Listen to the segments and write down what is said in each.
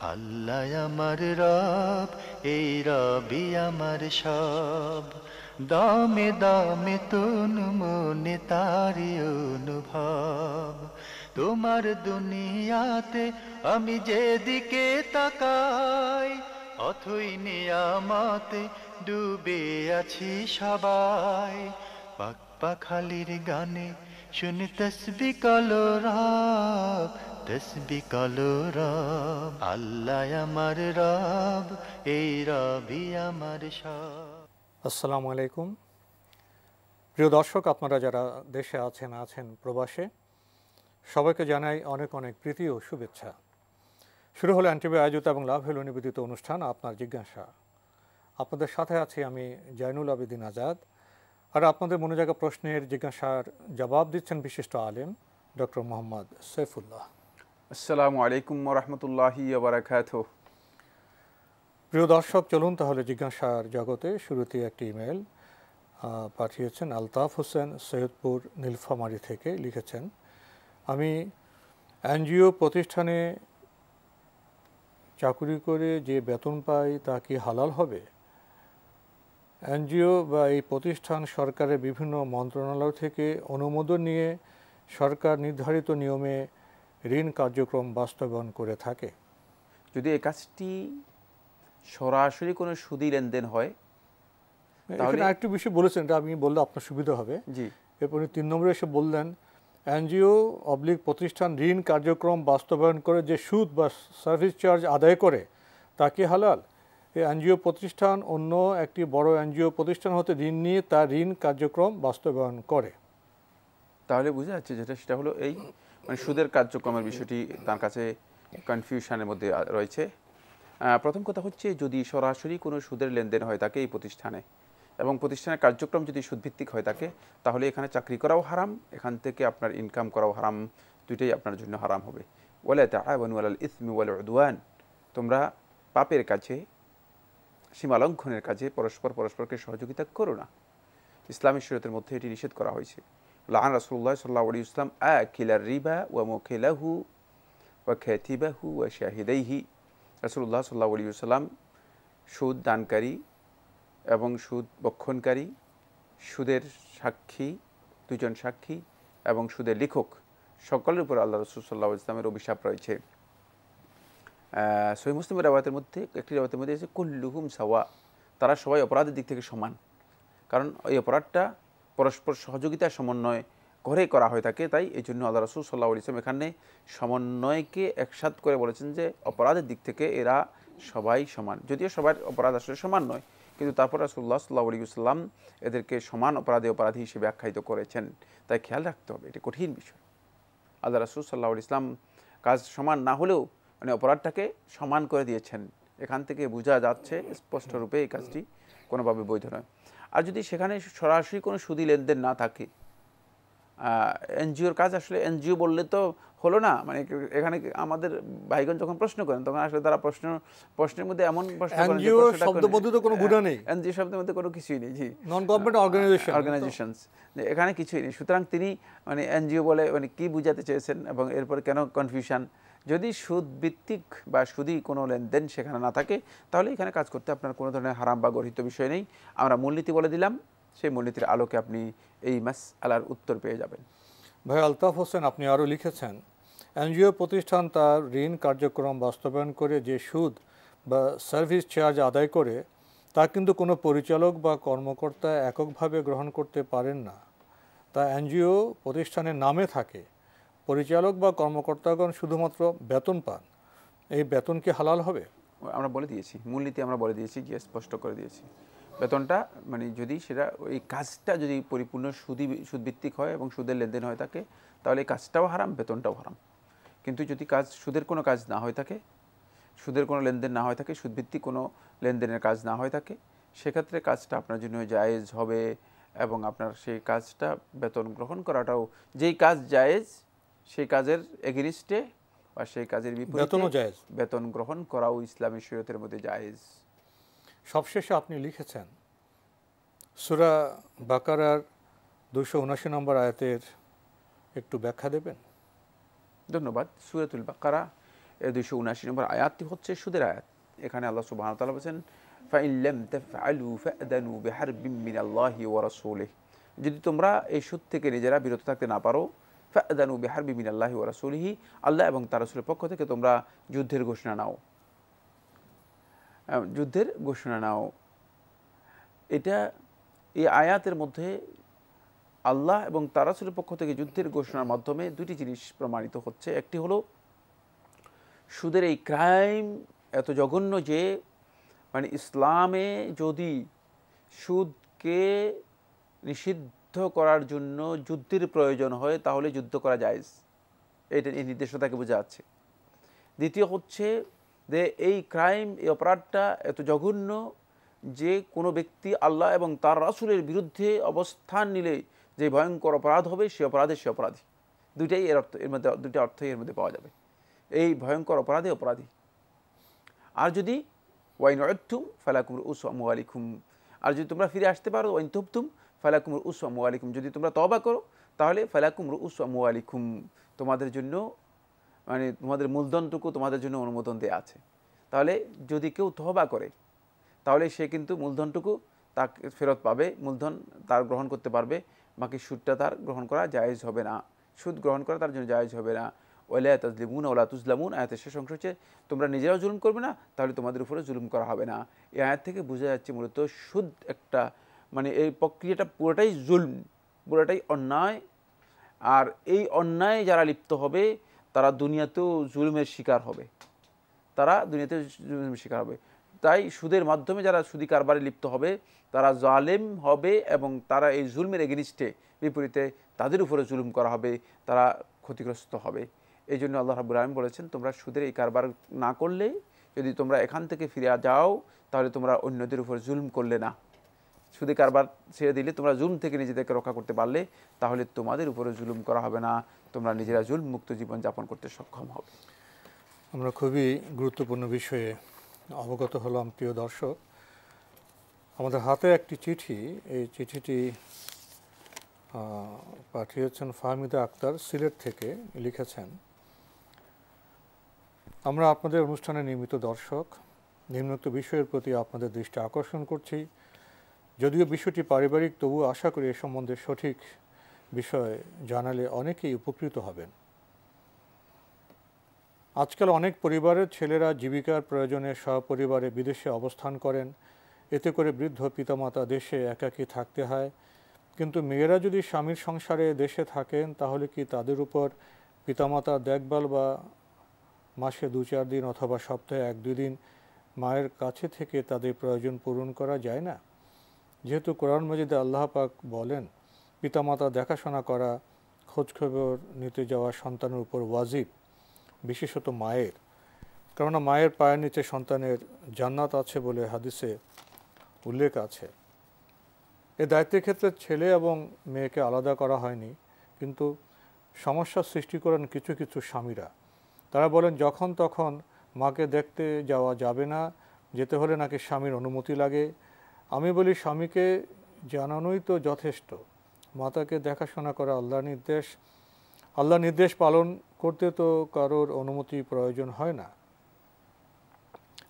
আল্লাহ আমার রব, এই রবি আমার সব। দামে দামে তন মনে তারি অনুভব। তোমার দুনিয়াতে আমি যেদিকে তাকাই, অথই নিয়ামতে ডুবে আছি সবাই। পাক পাখালির গানে শুনি তসবি কলরব, তসবি কলরব। আল্লাহ আমার রব, এই রবি আমার সব। আসসালামু আলাইকুম। প্রিয় দর্শক, আপনারা যারা দেশে আছেন প্রবাসে, সবাইকে জানাই অনেক অনেক প্রীতি ও শুভেচ্ছা। শুরু হলো এনটিভি আয়োজিত এবং লাভ হলো নিবেদিত অনুষ্ঠান আপনার জিজ্ঞাসা। আপনাদের সাথে আছি আমি জয়নুল আবেদিন আজাদ। আর আপনাদের মনে জাগা প্রশ্নের জিজ্ঞাসার জবাব দিচ্ছেন বিশিষ্ট আলেম ডক্টর মোহাম্মদ সৈফুল্লাহ। আসসালামু আলাইকুম ওয়া রাহমাতুল্লাহি ওয়া বারাকাতুহু। প্রিয় দর্শক, চলুন তাহলে জিজ্ঞাসার জগতে। শুরুতে একটি ইমেল পাঠিয়েছেন আলতাফ হোসেন সৈয়দপুর নীলফামারী থেকে। লিখেছেন, আমি এনজিও প্রতিষ্ঠানে চাকুরি করে যে বেতন পাই তা কি হালাল হবে? এনজিও বা এই প্রতিষ্ঠান সরকারের বিভিন্ন মন্ত্রণালয় থেকে অনুমোদন নিয়ে সরকার নির্ধারিত নিয়মে ঋণ কার্যক্রম বাস্তবায়ন করে থাকে। যদি এই কাজটি সরাসরি কোনো সুদি লেনদেন হয় এখানে আরেকটু বিষয় বলেছেন, এটা আমি বললে আপনার সুবিধা হবে। জি, এরপরে 3 নম্বরে এসে বললেন, এনজিও অবলিক প্রতিষ্ঠান ঋণ কার্যক্রম বাস্তবায়ন করে যে সুদ বা সার্ভিস চার্জ আদায় করে তা কি হালাল? এই এনজিও প্রতিষ্ঠান অন্য একটি বড় এনজিও প্রতিষ্ঠান হতে ঋণ নিয়ে তার ঋণ কার্যক্রম বাস্তবায়ন করে। তাহলে বোঝা যাচ্ছে যেটা সেটা হলো এই মানে সুদের কার্যক্রমের বিষয়টি তার কাছে কনফিউশনের মধ্যে রয়েছে। প্রথম কথা হচ্ছে, যদি সরাসরি কোনো সুদের লেনদেন হয় থাকে এই প্রতিষ্ঠানে এবং প্রতিষ্ঠানের কার্যক্রম যদি সুদভিত্তিক হয় থাকে, তাহলে এখানে চাকরি করাও হারাম, এখান থেকে আপনার ইনকাম করাও হারাম, দুইটাই আপনার জন্য হারাম হবে। ওয়ালা তাআওয়ানু আলাল ইসমি ওয়াল উদওয়ান, তোমরা পাপের কাজে, সীমালঙ্ঘনের কাজে পরস্পরকে সহযোগিতা করো না। ইসলামী শরীয়তের মধ্যে এটি নিষেধ করা হয়েছে। লাআন রাসূলুল্লাহ সাল্লাল্লাহু আলাইহি ওয়াসাল্লাম আকিলার রিবা ওয়া মুকিলাহু ওয়া কাতিবাহু ওয়া শাহিদাইহি। রাসূলুল্লাহ সাল্লাল্লাহু আলাইহি ওয়াসাল্লাম সুদ দানকারী এবং সুদ বক্ষণকারী, সুদের সাক্ষী, দুজন সাক্ষী এবং সুদের লেখক সকলের উপর আল্লাহ রাসূল সাল্লাল্লাহু আলাইহি ওয়াসাল্লামের অভিশাপ রয়েছে। সহিহ মুসলিমের রাওয়ায়াতের মধ্যে একটি রাওয়ায়াতের মধ্যে আছে কুল্লুহুম সাওয়া, তারা সবাই অপরাধের দিক থেকে সমান। কারণ এই অপরাধটা পরস্পর সহযোগিতার সমন্বয় করে করা হয়ে থাকে, তাই এই জন্য আল্লাহ রাসূল সাল্লাল্লাহু আলাইহি ওয়াসাল্লাম এখানে সমন্বয়কে একসাথ করে বলেছেন যে অপরাধের দিক থেকে এরা সবাই সমান। যদিও সবার অপরাধ আসলে সমান নয়, কিন্তু তারপর রাসূলুল্লাহ সাল্লাল্লাহু আলাইহি ওয়াসাল্লাম এদেরকে সমান অপরাধী হিসেবে আখ্যায়িত করেছেন। তাই খেয়াল রাখতে হবে, এটি কঠিন বিষয়। আল্লাহ রাসূল সাল্লাল্লাহু আলাইহি ওয়াসাল্লাম কাজ সমান না হলেও মানে অপরাধটাকে সমান করে দিয়েছেন। এখান থেকে বোঝা যাচ্ছে স্পষ্টরূপে এই কাজটি কোনোভাবে বৈধ নয়। আর যদি সেখানে সরাসরি কোনো সুদি লেনদেন না থাকে, এনজিওর কাজ আসলে এনজিও বললে তো হলো না। মানে এখানে আমাদের ভাইগণ যখন প্রশ্ন করেন তখন আসলে তারা প্রশ্নের মধ্যে এমন প্রশ্ন করেন যে এনজিও শব্দের মধ্যে তো কোনো গুণা নেই, এনজিও শব্দের মধ্যে কোনো কিছুই নেই। জি, নন গভর্নমেন্ট অর্গানাইজেশনস, এখানে কিছুই নেই। সুতরাং তিনি মানে এনজিও বলে মানে কি বুঝাতে চেয়েছেন এবং এরপরে কেন কনফিউশন? যদি সুদ ভিত্তিক বা সুদি কোনো লেনদেন সেখানে না থাকে, তাহলে এখানে কাজ করতে আপনার কোনো ধরনের হারাম বা গর্হিত বিষয় নেই। আমরা মূলনীতি বলে দিলাম, সেই মূলনীতির আলোকে আপনি এই মাসআলার উত্তর পেয়ে যাবেন। ভাই আলতাফ হোসেন, আপনি আরও লিখেছেন, এনজিও প্রতিষ্ঠান তার ঋণ কার্যক্রম বাস্তবায়ন করে যে সুদ বা সার্ভিস চার্জ আদায় করে তা কিন্তু কোনো পরিচালক বা কর্মকর্তা এককভাবে গ্রহণ করতে পারেন না। তা এনজিও প্রতিষ্ঠানের নামে থাকে। পরিচালক বা কর্মকর্তাগণ শুধুমাত্র বেতন পান। এই বেতন কি হালাল হবে? আমরা বলে দিয়েছি, মূলনীতি আমরা বলে দিয়েছি, যে স্পষ্ট করে দিয়েছি। বেতনটা মানে যদি সেটা ওই কাজটা যদি পরিপূর্ণ সুদভিত্তিক হয় এবং সুদের লেনদেন হয়ে থাকে, তাহলে এই কাজটাও হারাম, বেতনটাও হারাম। কিন্তু যদি কাজ সুদের কোনো কাজ না হয়ে থাকে, সুদের কোনো লেনদেন না হয়ে থাকে, সুদভিত্তিক কোনো লেনদেনের কাজ না হয়ে থাকে, সেক্ষেত্রে কাজটা আপনার জন্য জায়েজ হবে এবং আপনার সেই কাজটা বেতন গ্রহণ করাটাও, যেই কাজ জায়েজ সেই কাজের এগেনিস্টে বা সেই কাজের বিপরীতে বেতন গ্রহণ করাও ইসলামী শরীয়তের মধ্যে জায়েজ। সবশেষে আপনি লিখেছেন, সূরা বাকারার 279 নম্বর আয়াতের একটু ব্যাখ্যা দেবেন? ধন্যবাদ। সূরাতুল বাকারা এই 279 নম্বর আয়াতটি হচ্ছে সুদের আয়াত। এখানে আল্লাহ সুবহানাহু ওয়া তাআলা বলেছেন ফাইন লাম তাফআলু ফা'দানু বিহারবিম মিনাল্লাহি ওয়া রাসূলিহি, যদি তোমরা এই সুদ থেকে নিজেরা বিরত থাকতে না পারো, ফা'দানু বিহারবিম মিনাল্লাহি ওয়া রাসূলিহি, আল্লাহ এবং তার রাসূলের পক্ষ থেকে তোমরা যুদ্ধের ঘোষণা নাও, যুদ্ধের ঘোষণা নাও। এটা এই আয়াতের মধ্যে আল্লাহ এবং তার রাসূলের পক্ষ থেকে যুদ্ধের ঘোষণার মাধ্যমে দুটি জিনিস প্রমাণিত হচ্ছে। একটি হলো সুদের এই ক্রাইম এত জঘন্য যে মানে ইসলামে যদি সুদকে নিষিদ্ধ করার জন্য যুদ্ধের প্রয়োজন হয় তাহলে যুদ্ধ করা জায়েজ, এটা এই নির্দেশনাকে বোঝা যাচ্ছে। দ্বিতীয় হচ্ছে যে এই ক্রাইম, এই অপরাধটা এত জঘন্য যে কোনো ব্যক্তি আল্লাহ এবং তার রাসূলের বিরুদ্ধে অবস্থান নিলে যে ভয়ঙ্কর অপরাধ হবে সে অপরাধে সে অপরাধী। দুইটাই এর অর্থ, এর মধ্যে দুইটা অর্থই এর মধ্যে পাওয়া যাবে। এই ভয়ঙ্কর অপরাধে অপরাধী। আর যদি ওয়াইন উদ্তুম ফালাকুম রুউসু আমওয়ালিকুম, আর যদি তোমরা ফিরে আসতে পারো, ওয়াইন তুবতুম ফালাকুম রুউসু আমওয়ালিকুম, যদি তোমরা তওবা করো তাহলে ফালাকুম রুউসু আমওয়ালিকুম, তোমাদের জন্য মানে তোমাদের মূলধনটুকু তোমাদের জন্য অনুমোদন দেওয়া আছে। তাহলে যদি কেউ তওবা করে তাহলে সে কিন্তু মূলধনটুকু তাকে ফেরত পাবে, মূলধন তার গ্রহণ করতে পারবে, বাকি সুদটা তার গ্রহণ করা জায়েজ হবে না, সুদ গ্রহণ করা তার জন্য জায়েজ হবে না। ওয়ালা তাজলিমুন ওয়ালা তুজলামুন, আয়াতের শেষ অংশ হচ্ছে তোমরা নিজেরাও জুলুম করবে না, তাহলে তোমাদের উপরে জুলুম করা হবে না। এই আয়াত থেকে বোঝা যাচ্ছে মূলত সুদ একটা মানে এই প্রক্রিয়াটা পুরোটাই জুলম, পুরোটাই অন্যায়। আর এই অন্যায় যারা লিপ্ত হবে তারা দুনিয়াতেও জুলুমের শিকার হবে, তারা দুনিয়াতে জুলুমের শিকার হবে। তাই সুদের মাধ্যমে যারা সুদি কারবারে লিপ্ত হবে তারা জালেম হবে এবং তারা এই জুলমের এগেনিস্টে বিপরীতে তাদের উপরে জুলুম করা হবে, তারা ক্ষতিগ্রস্ত হবে। এই জন্য আল্লাহ রাব্বুল আলামিন বলেছেন তোমরা সুদের এই কারবার না করলে, যদি তোমরা এখান থেকে ফিরে যাও তাহলে তোমরা অন্যদের উপর জুলম করলে না। সুদে কারবার ছেড়ে দিলে তোমরা জুলম থেকে নিজেদেরকে রক্ষা করতে পারলে তাহলে তোমাদের উপরে জুলুম করা হবে না, তোমরা নিজেরা জুলম মুক্ত জীবন যাপন করতে সক্ষম হবে। আমরা খুবই গুরুত্বপূর্ণ বিষয়ে অবগত হলাম প্রিয় দর্শক। আমাদের হাতে একটি চিঠি, এই চিঠিটি পাঠিয়েছেন ফাহমিদা আক্তার সিলেট থেকে। লিখেছেন, আমরা আপনাদের অনুষ্ঠানে নিয়মিত দর্শক, নিম্নোক্ত বিষয়ের প্রতি আপনাদের দৃষ্টি আকর্ষণ করছি। যদিও বিষয়টি পারিবারিক, তবু আশা করি এ সম্বন্ধে সঠিক বিষয় জানালে অনেকেই উপকৃত হবেন। আজকাল অনেক পরিবারের ছেলেরা জীবিকার প্রয়োজনে সপরিবারে বিদেশে অবস্থান করেন। এতে করে বৃদ্ধ পিতামাতা দেশে একাকী থাকতে হয়। কিন্তু মেয়েরা যদি স্বামীর সংসারে দেশে থাকেন তাহলে কি তাদের উপর পিতামাতার দেখভাল বা মাসে 2-4 দিন অথবা সপ্তাহে 1-2 দিন মায়ের কাছে থেকে তাদের প্রয়োজন পূরণ করা যায় না? যেহেতু কোরআন মাজিদে আল্লাহ পাক বলেন পিতামাতা দেখাশোনা করা, খোঁজখবর নিতে যাওয়া সন্তানের উপর ওয়াজিব, বিশেষত মায়ের, কেননা মায়ের পায়ের নিচে সন্তানের জান্নাত আছে বলে হাদিসে উল্লেখ আছে। এ দায়িত্বের ক্ষেত্রে ছেলে এবং মেয়েকে আলাদা করা হয়নি, কিন্তু সমস্যার সৃষ্টি করেন কিছু কিছু স্বামীরা। তারা বলেন যখন তখন মাকে দেখতে যাওয়া যাবে না, যেতে হলে নাকি স্বামীর অনুমতি লাগে। আমি বলি স্বামীকে জানানোই তো যথেষ্ট, মাতাকে দেখাশোনা করা আল্লাহর নির্দেশ, আল্লাহ নির্দেশ পালন করতে তো কারোর অনুমতি প্রয়োজন হয় না।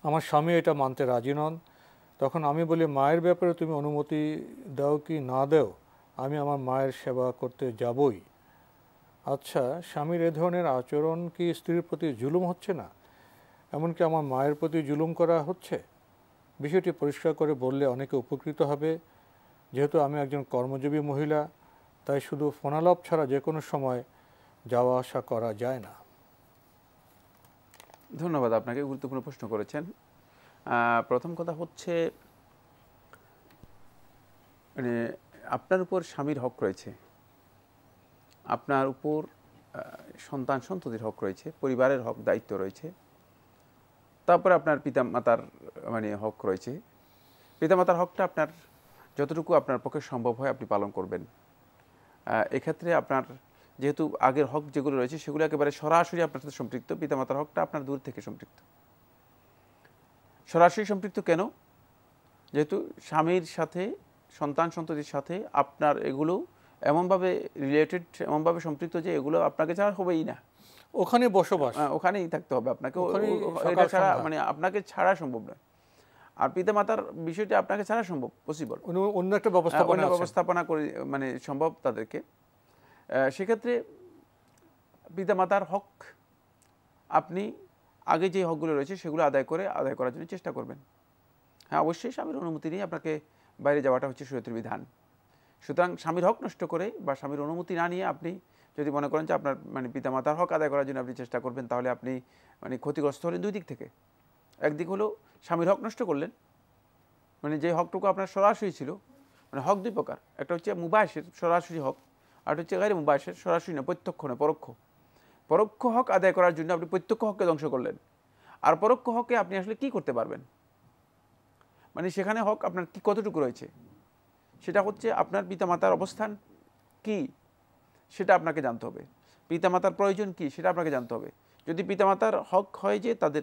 আমার স্বামী এটা মানতে রাজি নন। তখন আমি বলি মায়ের ব্যাপারে তুমি অনুমতি দাও কি না দাও, আমি আমার মায়ের সেবা করতে যাবই। আচ্ছা, স্বামীর এ ধরনের আচরণ কি স্ত্রীর প্রতি জুলুম হচ্ছে না? এমনকি আমার মায়ের প্রতি জুলুম করা হচ্ছে? বিষয়টি পরিষ্কার করে বললে অনেকে উপকৃত হবে। যেহেতু আমি একজন কর্মজীবী মহিলা, তাই শুধু ফোনালাপ ছাড়া যে কোনো সময় যাওয়া আসা করা যায় না। ধন্যবাদ, আপনাকে গুরুত্বপূর্ণ প্রশ্ন করেছেন। প্রথম কথা হচ্ছে মানে আপনার উপর স্বামীর হক রয়েছে, আপনার উপর সন্তান সন্ততির হক রয়েছে, পরিবারের হক দায়িত্ব রয়েছে, তারপরে আপনার পিতামাতার মানে হক রয়েছে। পিতামাতার হকটা আপনার যতটুকু আপনার পক্ষে সম্ভব হয় আপনি পালন করবেন। এক্ষেত্রে আপনার যেহেতু আগের হক যেগুলো রয়েছে সেগুলো একেবারে সরাসরি আপনার সাথে সম্পৃক্ত, পিতামাতার হকটা আপনার দূর থেকে সম্পৃক্ত। সরাসরি সম্পৃক্ত কেন? যেহেতু স্বামীর সাথে সন্তান সন্ততির সাথে আপনার এগুলো এমনভাবে রিলেটেড, এমনভাবে সম্পৃক্ত যে এগুলো আপনাকে ছাড়া হবেই না। ওখানে বসবাস, ওখানেই থাকতে হবে আপনাকে, ওখানেই এটা সকাল ছাড়া সন্ধ্যা। মানে আপনাকে ছাড়া সম্ভব নয়। আর পিতামাতার বিষয়টি আপনাকে ছাড়া সম্ভব, পসিবল, অন্য একটা ব্যবস্থাপনা অন্য আছে। ব্যবস্থাপনা করে মানে সম্ভব তাদেরকে। সেক্ষেত্রে পিতামাতার হক আপনি আগে যে হকগুলো রয়েছে সেগুলো আদায় করার জন্য চেষ্টা করবেন। হ্যাঁ, অবশ্যই স্বামীর অনুমতি নিয়ে আপনাকে বাইরে যাওয়াটা হচ্ছে শরীয়তের বিধান। সুতরাং স্বামীর হক নষ্ট করে বা স্বামীর অনুমতি না নিয়ে আপনি যদি মনে করেন যে আপনার মানে পিতামাতার হক আদায় করার জন্য আপনি চেষ্টা করবেন, তাহলে আপনি মানে ক্ষতিগ্রস্ত হলেন দুই দিক থেকে। একদিক হলো স্বামীর হক নষ্ট করলেন, মানে যে হকটুকু আপনার সরাসরি ছিল, মানে হক দুই প্রকার, একটা হচ্ছে মুবাশির সরাসরি হক, আর হচ্ছে গায়রে মুবাশির, সরাসরি না, প্রত্যক্ষ না, পরোক্ষ। পরোক্ষ হক আদায় করার জন্য আপনি প্রত্যক্ষ হককে ধ্বংস করলেন। আর পরোক্ষ হকে আপনি আসলে কি করতে পারবেন, মানে সেখানে হক আপনার কি কতটুকু রয়েছে, সেটা হচ্ছে আপনার পিতামাতার অবস্থান কি সেটা আপনাকে জানতে হবে, পিতামাতার প্রয়োজন কি সেটা আপনাকে জানতে হবে। যদি পিতামাতার হক হয় যে তাদের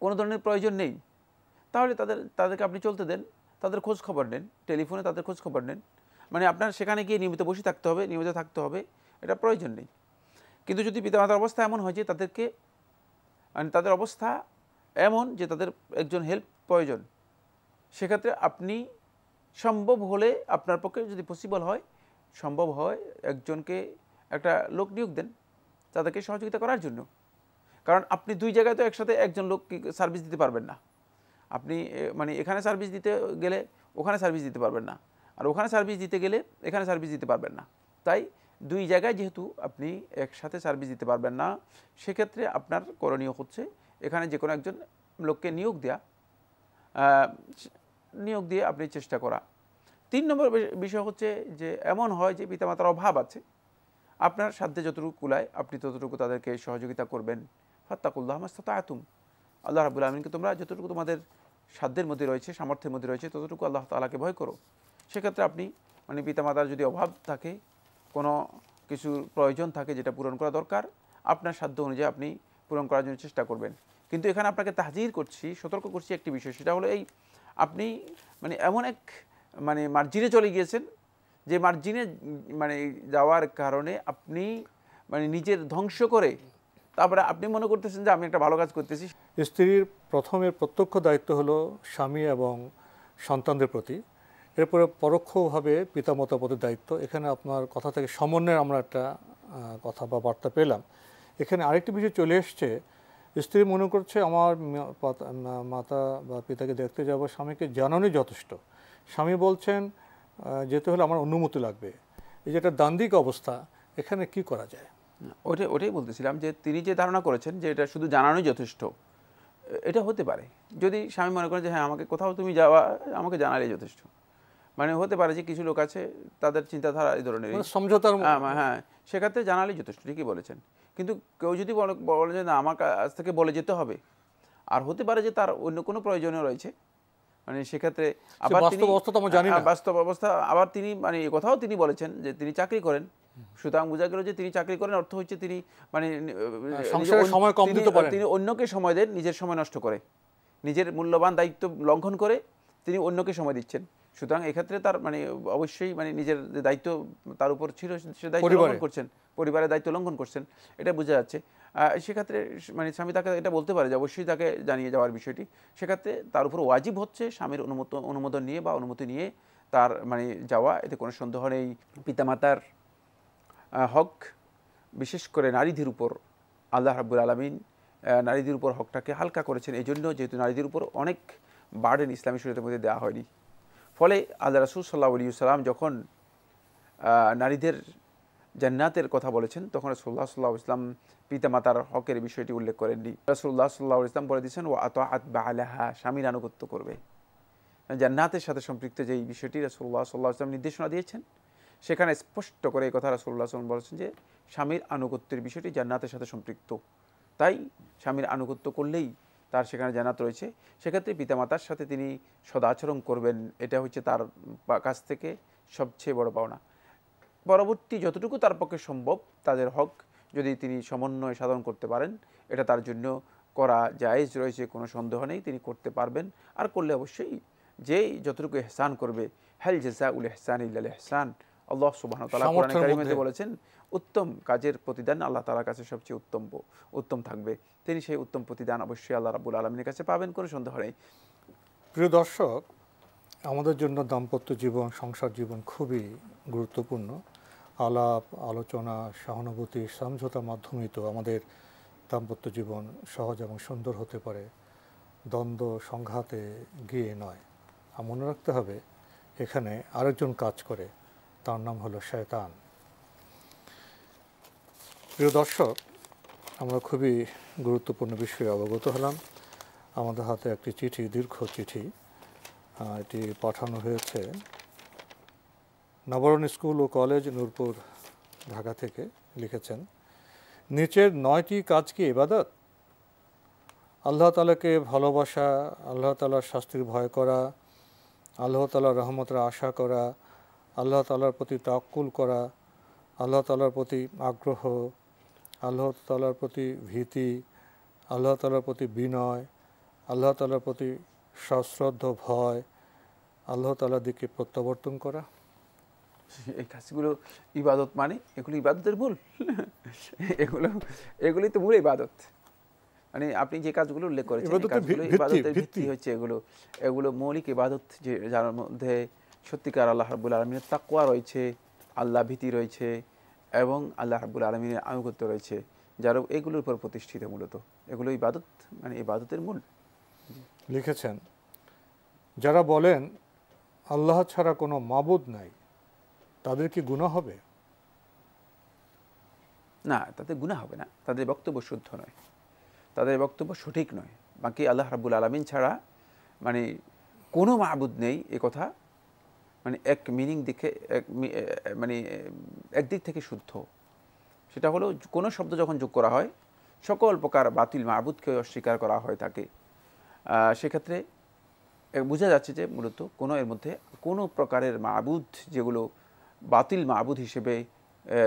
কোনো ধরনের প্রয়োজন নেই, তাহলে তাদেরকে আপনি চলতে দেন, তাদের খোঁজ খবর নেন, টেলিফোনে তাদের খোঁজ খবর নেন, মানে আপনার সেখানে গিয়ে নিয়মিত বসে থাকতে হবে, নিয়মিত থাকতে হবে, এটা প্রয়োজন নেই। কিন্তু যদি পিতামাতার অবস্থা এমন হয় যে তাদেরকে মানে তাদের অবস্থা এমন যে তাদের একজন হেল্প প্রয়োজন, সেক্ষেত্রে আপনি সম্ভব হলে আপনার পক্ষে যদি পসিবল হয়, সম্ভব হয়, একজনকে একটা লোক নিয়োগ দেন তাদেরকে সহযোগিতা করার জন্য। কারণ আপনি দুই জায়গায় তো একসাথে একজন লোক সার্ভিস দিতে পারবেন না। আপনি মানে এখানে সার্ভিস দিতে গেলে ওখানে সার্ভিস দিতে পারবেন না, আর ওখানে সার্ভিস দিতে গেলে এখানে সার্ভিস দিতে পারবেন না। তাই দুই জায়গায় যেহেতু আপনি একসাথে সার্ভিস দিতে পারবেন না, সেক্ষেত্রে আপনার করণীয় হচ্ছে এখানে যে কোনো একজন লোককে নিয়োগ দিয়ে আপনি চেষ্টা করা। 3 নম্বর বিষয় হচ্ছে যে এমন হয় যে পিতামাতার অভাব আছে, আপনার সাধ্যে যতটুকু কুলায় আপনি ততটুকু তাদেরকে সহযোগিতা করবেন। ফাত্তাকুল্লাহ মাস্তাতাতুম, আল্লাহ রাব্বুল আলামিনকে তোমরা যতটুকু তোমাদের সাধ্যের মধ্যে রয়েছে, সামর্থ্যের মধ্যে রয়েছে, ততটুকু আল্লাহ তাআলাকে ভয় করো। সেক্ষেত্রে আপনি মানে পিতামাতার যদি অভাব থাকে, কোনো কিছুর প্রয়োজন থাকে যেটা পূরণ করা দরকার, আপনার সাধ্য অনুযায়ী আপনি পূরণ করার জন্য চেষ্টা করবেন। কিন্তু এখানে আপনাকে তাহজির করছি, সতর্ক করছি একটি বিষয়, সেটা হলো এই আপনি মানে এমন এক মানে মার্জিনে চলে গিয়েছেন যে মার্জিনে মানে যাওয়ার কারণে আপনি মানে নিজের ধ্বংস করে তারপরে আপনি মনে করতেছেন যে আমি একটা ভালো কাজ করতেছি। স্ত্রীর প্রথমে প্রত্যক্ষ দায়িত্ব হলো স্বামী এবং সন্তানদের প্রতি, এরপরে পরোক্ষভাবে পিতামাতার প্রতি দায়িত্ব। এখানে আপনার কথা থেকে সমন্বয়ের আমরা একটা কথা বা বার্তা পেলাম। এখানে আরেকটি বিষয় চলে এসছে, স্ত্রী মনে করছে আমার মাতা বা পিতাকে দেখতে যাব, স্বামীকে জানানোই যথেষ্ট। স্বামী বলছেন যেতে হলে আমার অনুমতি লাগবে। এই যে একটা দ্বান্দ্বিক অবস্থা, এখানে কি করা যায়? ওটাই বলতেছিলাম যে তিনি যে ধারণা করেছেন যে এটা শুধু জানানোই যথেষ্ট, এটা হতে পারে যদি স্বামী মনে করেন যে হ্যাঁ আমাকে কোথাও তুমি যাওয়া আমাকে জানালেই যথেষ্ট। মানে হতে পারে যে কিছু লোক আছে তাদের চিন্তাধারা এই ধরনের, সমঝোতার, হ্যাঁ সেক্ষেত্রে জানালেই যথেষ্ট, ঠিকই বলেছেন। কিন্তু কেউ যদি বলে যে না আমার কাছ থেকে বলে যেতে হবে, আর হতে পারে যে তার অন্য কোনো প্রয়োজনীয় রয়েছে, মানে সেক্ষেত্রে আবার বাস্তব অবস্থা আবার তিনি মানে কথাও তিনি বলেছেন যে তিনি চাকরি করেন, সুতরাং বোঝা গেল যে তিনি চাকরি করেন অর্থ হচ্ছে তিনি মানে তিনি অন্যকে সময় দেন, নিজের সময় নষ্ট করে, নিজের মূল্যবান দায়িত্ব লঙ্ঘন করে তিনি অন্যকে সময় দিচ্ছেন। সুতরাং এক্ষেত্রে তার মানে অবশ্যই মানে নিজের যে দায়িত্ব তার উপর ছিল সে দায়িত্ব লঙ্ঘন করছেন, পরিবারের দায়িত্ব লঙ্ঘন করছেন, এটা বোঝা যাচ্ছে। সেক্ষেত্রে মানে স্বামী তাকে এটা বলতে পারে যে অবশ্যই তাকে জানিয়ে যাওয়ার বিষয়টি, সেক্ষেত্রে তার উপর ওয়াজিব হচ্ছে স্বামীর অনুমোদন নিয়ে বা অনুমতি নিয়ে তার মানে যাওয়া, এতে কোনো সন্দেহ নেই। পিতামাতার হক বিশেষ করে নারীদের উপর আল্লাহ রাব্বুল আলামিন নারীদের উপর হকটাকে হালকা করেছেন, এই জন্য যেহেতু নারীদের উপর অনেক বার্ডেন ইসলামী শরীয়তের মধ্যে দেওয়া হয়নি। ফলে আল্লাহ রাসূল সাল্লাল্লাহু আলাইহি ওয়াসাল্লাম যখন নারীদের জান্নাতের কথা বলেছেন তখন রাসূলুল্লাহ সাল্লাল্লাহু আলাইহি ওয়াসাল্লাম পিতামাতার হকের বিষয়টি উল্লেখ করেননি। রাসূলুল্লাহ সাল্লাল্লাহু আলাইহি ওয়াসাল্লাম বলে দিয়েছেন ওয়া আতাআত বা'লাহা, স্বামীর আনুগত্য করবে। জান্নাতের সাথে সম্পৃক্ত যেই বিষয়টি রাসূলুল্লাহ সাল্লাল্লাহু আলাইহি ওয়াসাল্লাম নির্দেশনা দিয়েছেন, সেখানে স্পষ্ট করে এই কথা রাসূলুল্লাহ সাল্লাল্লাহু আলাইহি ওয়াসাল্লাম বলেছেন যে স্বামীর আনুগত্যের বিষয়টি জান্নাতের সাথে সম্পৃক্ত। তাই স্বামীর আনুগত্য করলেই তার সেখানে জান্নাত রয়েছে। সেক্ষেত্রে পিতামাতার সাথে তিনি সদাচরণ করবেন, এটা হচ্ছে তার কাছ থেকে সবচেয়ে বড় পাওনা। পরবর্তী যতটুকু তার পক্ষে সম্ভব তাদের হক যদি তিনি সমন্বয় সাধন করতে পারেন, এটা তার জন্য করা জায়েজ রয়েছে, কোনো সন্দেহ নেই, তিনি করতে পারবেন। আর করলে অবশ্যই যেই যতটুকু ইহসান করবে, হাল জাযাউল ইহসান ইল্লাল ইহসান, আল্লাহ সুবহানাহু ওয়া তাআলা কোরআনে কারীমে বলেছেন উত্তম কাজের প্রতিদান আল্লাহ তাআলার কাছে সবচেয়ে উত্তম থাকবে। তিনি সেই উত্তম প্রতিদান অবশ্যই আল্লাহ রাব্বুল আলামিনের কাছে পাবেন, কোনো সন্দেহ নেই। প্রিয় দর্শক, আমাদের জন্য দাম্পত্য জীবন, সংসার জীবন খুবই গুরুত্বপূর্ণ। আলাপ আলোচনা, সহানুভূতি, সমঝোতার মাধ্যমেই তো আমাদের দাম্পত্য জীবন সহজ এবং সুন্দর হতে পারে, দ্বন্দ্ব সংঘাতে গিয়ে নয়। আর মনে রাখতে হবে এখানে আরেকজন কাজ করে, তার নাম হলো শয়তান। প্রিয় দর্শক, আমরা খুবই গুরুত্বপূর্ণ বিষয়ে অবগত হলাম। আমাদের হাতে একটি চিঠি, দীর্ঘ চিঠি, এটি পাঠানো হয়েছে নবরণ স্কুল ও কলেজ, নূরপুর, ঢাকা থেকে। লিখেছেন, নিচের 9টি কাজ কি ইবাদত? আল্লাহ তাআলাকে ভালোবাসা, আল্লাহ তাআলার শাস্তির ভয় করা, আল্লাহ তাআলার রহমতের আশা করা, আল্লাহ তাআলার প্রতি তাওয়াক্কুল করা, আল্লাহ তাআলার প্রতি আগ্রহ, আল্লাহ তাআলার প্রতি ভীতি, আল্লাহ তাআলার প্রতি বিনয়, আল্লাহ তাআলার প্রতি সশ্রদ্ধ ভয়, আল্লাহ তাআলার দিকে প্রত্যাবর্তন করা। এই কাজগুলো ইবাদত মানে? এগুলো ইবাদতের মূল? এগুলি তো মূল ইবাদত। মানে আপনি যে কাজগুলো উল্লেখ করেছেন, ইবাদতের ভিত্তি হচ্ছে এগুলো মৌলিক ইবাদত, যার মধ্যে সত্যিকার আল্লাহ রাব্বুল আলামিনের তাকওয়া রয়েছে, আল্লাহ ভীতি রয়েছে এবং আল্লাহ রাব্বুল আলামিনের আনুগত্য রয়েছে, যারা এগুলোর উপর প্রতিষ্ঠিত। মূলত এগুলো ইবাদত, মানে ইবাদতের মূল। লিখেছেন, যারা বলেন আল্লাহ ছাড়া কোনো মাবুদ নাই, তাদের কি গুনাহ হবে? না, তাদের গুনাহ হবে না। তাদের বক্তব্য শুদ্ধ নয়, তাদের বক্তব্য সঠিক নয়। বাকি আল্লাহ রাব্বুল আলামিন ছাড়া মানে কোনো মাবুদ নেই, এ কথা মানে এক মিনিং দিকে মানে একদিক থেকে শুদ্ধ। সেটা হলো কোনো শব্দ যখন যোগ করা হয়, সকল প্রকার বাতিল মাবুদকে অস্বীকার করা হয় থাকে। সেক্ষেত্রে বোঝা যাচ্ছে যে মূলত কোনো এর মধ্যে কোনো প্রকারের মাবুদ যেগুলো বাতিল মাবুদ হিসেবে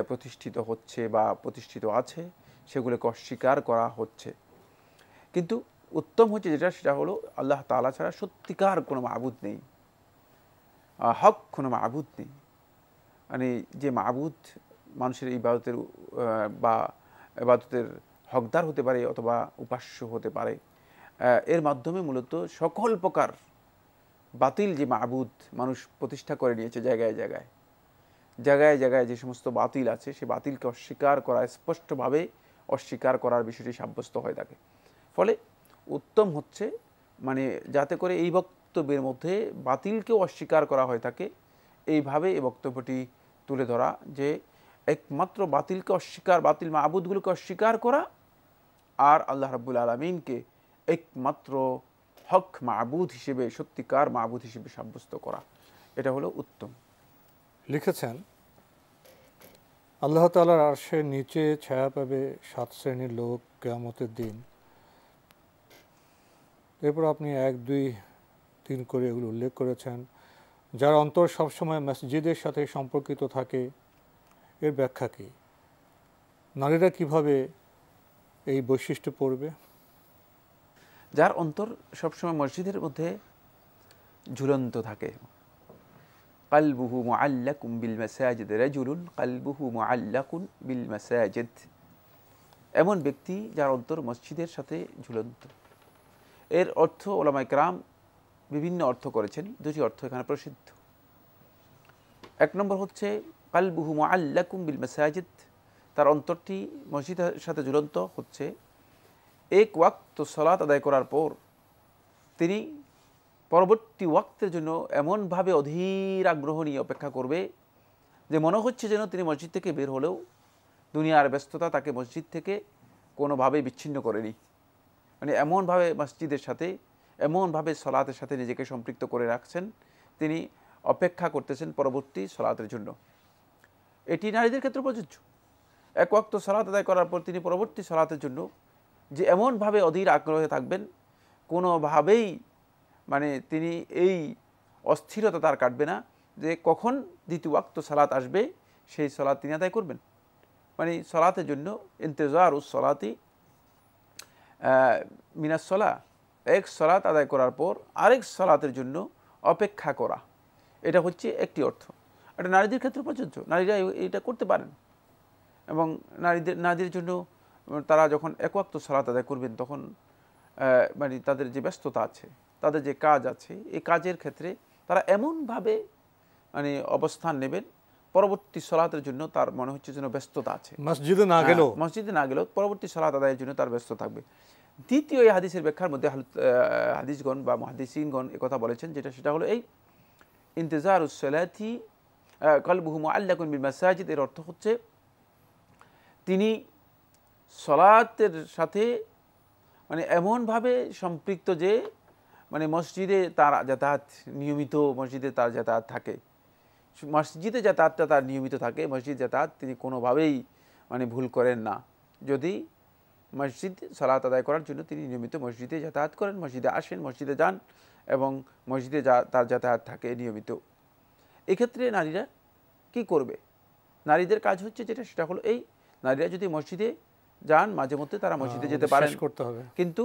প্রতিষ্ঠিত হচ্ছে বা প্রতিষ্ঠিত আছে, সেগুলোকে অস্বীকার করা হচ্ছে। কিন্তু উত্তম হচ্ছে যেটা, সেটা হলো আল্লাহ তাআলা ছাড়া সত্যিকার কোনো মাবুদ নেই, হক কোনো মাবুদ নেই। মানে যে মাবুদ মানুষের ইবাদতের বা ইবাদতের হকদার হতে পারে অথবা উপাস্য হতে পারে, এর মাধ্যমে মূলত সকল প্রকার বাতিল যে মাবুদ মানুষ প্রতিষ্ঠা করে নিয়েছে জায়গায় জায়গায় জায়গায় জায়গায় যে সমস্ত বাতিল আছে, সে বাতিলকে অস্বীকার করা, স্পষ্টভাবে অস্বীকার করার বিষয়টি সাব্যস্ত হয়ে থাকে। ফলে উত্তম হচ্ছে মানে যাতে করে এই বক্তব্যের মধ্যে বাতিলকেও অস্বীকার করা হয়ে থাকে, এইভাবে এই বক্তব্যটি তুলে ধরা যে একমাত্র বাতিলকে অস্বীকার, বাতিল মাবুদগুলোকে অস্বীকার করা আর আল্লাহ রাব্বুল আলামিনকে একমাত্র হক মাবুদ হিসেবে, সত্যিকার মাবুদ হিসেবে সাব্যস্ত করা, এটা হলো উত্তম। লিখেছেন, আল্লাহ তাআলার আরশের নিচে ছায়া পাবে 7 শ্রেণীর লোক কিয়ামতের দিন। এরপর আপনি 1, 2, 3 করে এগুলো উল্লেখ করেছেন। যার অন্তর সবসময় মসজিদের সাথে সম্পর্কিত থাকে, এর ব্যাখ্যা কি? নারীরা কিভাবে এই বৈশিষ্ট্য পড়বে? যার অন্তর সবসময় মসজিদের মধ্যে ঝুলন্ত থাকে, কালবুহু মুআল্লাকুন বিল মাসাজিদ, রাজুলুন কালবুহু মুআল্লাকুন বিল মাসাজিদ, এমন ব্যক্তি যার অন্তর মসজিদের সাথে ঝুলন্ত। এর অর্থ উলামায়ে কেরাম বিভিন্ন অর্থ করেছেন, দুটি অর্থ এখানে প্রসিদ্ধ। 1 নম্বর হচ্ছে কালবুহু মুআল্লাকুন বিল মাসাজিদ, তার অন্তরটি মসজিদের সাথে ঝুলন্ত হচ্ছে এক ওয়াক্ত সালাত আদায় করার পর তিনি পরবর্তী ওয়াক্তের জন্য এমনভাবে অধীর আগ্রহ নিয়ে অপেক্ষা করবে যে মনে হচ্ছে যেন তিনি মসজিদ থেকে বের হলেও দুনিয়ার ব্যস্ততা তাকে মসজিদ থেকে কোনোভাবেই বিচ্ছিন্ন করেনি। মানে এমনভাবে মসজিদের সাথে, এমনভাবে সালাতের সাথে নিজেকে সম্পৃক্ত করে রাখছেন, তিনি অপেক্ষা করতেছেন পরবর্তী সালাতের জন্য। এটি নারীদের ক্ষেত্রে প্রযোজ্য। 1 ওয়াক্ত সালাত আদায় করার পর তিনি পরবর্তী সালাতের জন্য যে এমনভাবে অধীর আগ্রহে থাকবেন, কোনোভাবেই মানে তিনি এই অস্থিরতা তার কাটবে না যে কখন দ্বিতীয় ওয়াক্ত সালাত আসবে, সেই সালাত তিনি আদায় করবেন। মানে সালাতের জন্য ইন্তেজারুস সালাতি মিনাস সালাহ, এক সালাত আদায় করার পর আরেক সালাতের জন্য অপেক্ষা করা, এটা হচ্ছে একটি অর্থ। এটা নারীদের ক্ষেত্রে প্রযোজ্য, নারীরা এটা করতে পারেন। এবং নারীদের জন্য তারা যখন এক ওয়াক্ত সালাত আদায় করবেন তখন মানে তাদের যে ব্যস্ততা আছে, তাদের যে কাজ আছে, এই কাজের ক্ষেত্রে তারা এমনভাবে মানে অবস্থান নেবেন, পরবর্তী সালাতের জন্য তার মনে হচ্ছে যেন ব্যস্ততা আছে। মসজিদে না গেলেও পরবর্তী সালাত আদায়ের জন্য তার ব্যস্ত থাকবে। দ্বিতীয় এই হাদিসের ব্যাখ্যার মধ্যে হাদিসগণ বা মুহাদ্দিসিনগণ কথা বলেছেন, সেটা হলো এই ইন্তিজারুস সালাতি কলবুহু মুআল্লাকুন বিল মাসাজিদ। এর অর্থ হচ্ছে তিনি সালাতের সাথে মানে এমনভাবে সম্পৃক্ত যে মানে মসজিদে তার যাতায়াত নিয়মিত, মসজিদে তার যাতায়াত থাকে, মসজিদে যাতায়াতটা তার নিয়মিত থাকে, মসজিদ যাতায়াত তিনি কোনোভাবেই মানে ভুল করেন না। যদি মসজিদ সালাত আদায় করার জন্য তিনি নিয়মিত মসজিদে যাতায়াত করেন, মসজিদে আসেন, মসজিদে যান এবং মসজিদে তার যাতায়াত থাকে নিয়মিত, এক্ষেত্রে নারীরা কি করবে? নারীদের কাজ হচ্ছে সেটা হলো এই, নারীরা যদি মসজিদে যান, মাঝে মধ্যে তারা মসজিদে যেতে পারেন, কিন্তু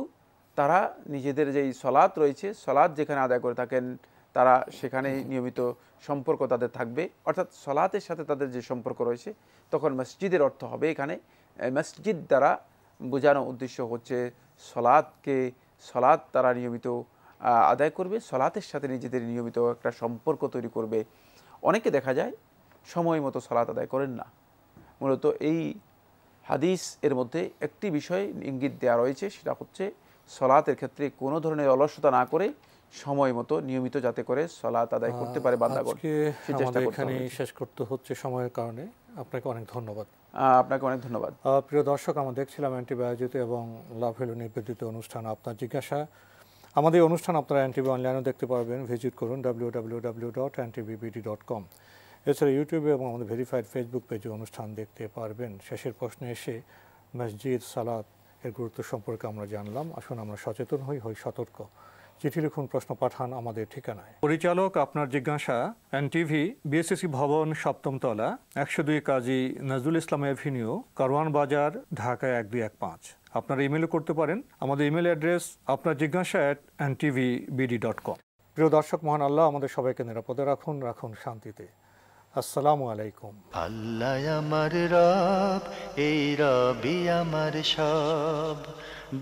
তারা নিজেদের যেই সলাত রয়েছে, সলাত যেখানে আদায় করে থাকেন তারা সেখানে নিয়মিত সম্পর্ক তাদের থাকবে, অর্থাৎ সলাতের সাথে তাদের যে সম্পর্ক রয়েছে, তখন মসজিদের অর্থ হবে এখানে মসজিদ দ্বারা বোঝানো উদ্দেশ্য হচ্ছে সলাত তারা নিয়মিত আদায় করবে, সলাতের সাথে নিজেদের নিয়মিত একটা সম্পর্ক তৈরি করবে। অনেকে দেখা যায় সময় মতো সলাত আদায় করেন না। মূলত এই হাদিস এর মধ্যে একটি বিষয় ইঙ্গিত দেওয়া রয়েছে, সেটা হচ্ছে সলাতের ক্ষেত্রে কোনো ধরনের অলসতা না করে সময় মতো নিয়মিত যাতে করে সলাত আদায় করতে পারে বান্দাগণ, সেই চেষ্টা করতে হবে। শেষ করতে হচ্ছে সময়ের কারণে। আপনাকে অনেক ধন্যবাদ। আপনাকে অনেক ধন্যবাদ। প্রিয় দর্শক, আমরা দেখছিলাম এনটিভি আয়োজিত এবং লাভ হলো নিবেদিত অনুষ্ঠান আপনার জিজ্ঞাসা। আমাদের অনুষ্ঠান আপনারা এনটিভি অনলাইনেও দেখতে পারবেন, ভিজিট করুন www.ntvbd.com। এছাড়া ইউটিউবে এবং আমাদের ভেরিফাইড ফেসবুক পেজে অনুষ্ঠান দেখতে পারবেন। শেষের প্রশ্নে এসে মসজিদ সালাত এর গুরুত্ব সম্পর্কে আমরা জানলাম। আসুন আমরা সচেতন হই সতর্ক। চিঠি লিখুন, প্রশ্ন পাঠান আমাদের ঠিকানায়। পরিচালক আপনার জিজ্ঞাসা, এনটিভি, বিএসসি ভবন, 7ম তলা, 102 কাজী নজরুল ইসলাম এভিনিউ, কারওয়ান বাজার, ঢাকা 1215। আপনারা ইমেলও করতে পারেন। আমাদের ইমেল অ্যাড্রেস আপনার জিজ্ঞাসা @ntvbd.com। প্রিয় দর্শক, মহান আল্লাহ আমাদের সবাইকে নিরাপদে রাখুন শান্তিতে। আসসালামু আলাইকুম। আল্লাহ আমার রব, এই রবি আমার সব,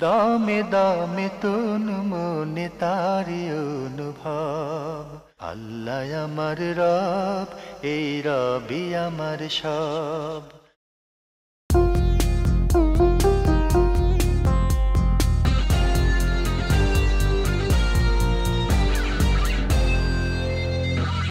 দামে দামে তুন মনে তারি অনুভব। আল্লাহ আমার রব, এই রবি আমার সব।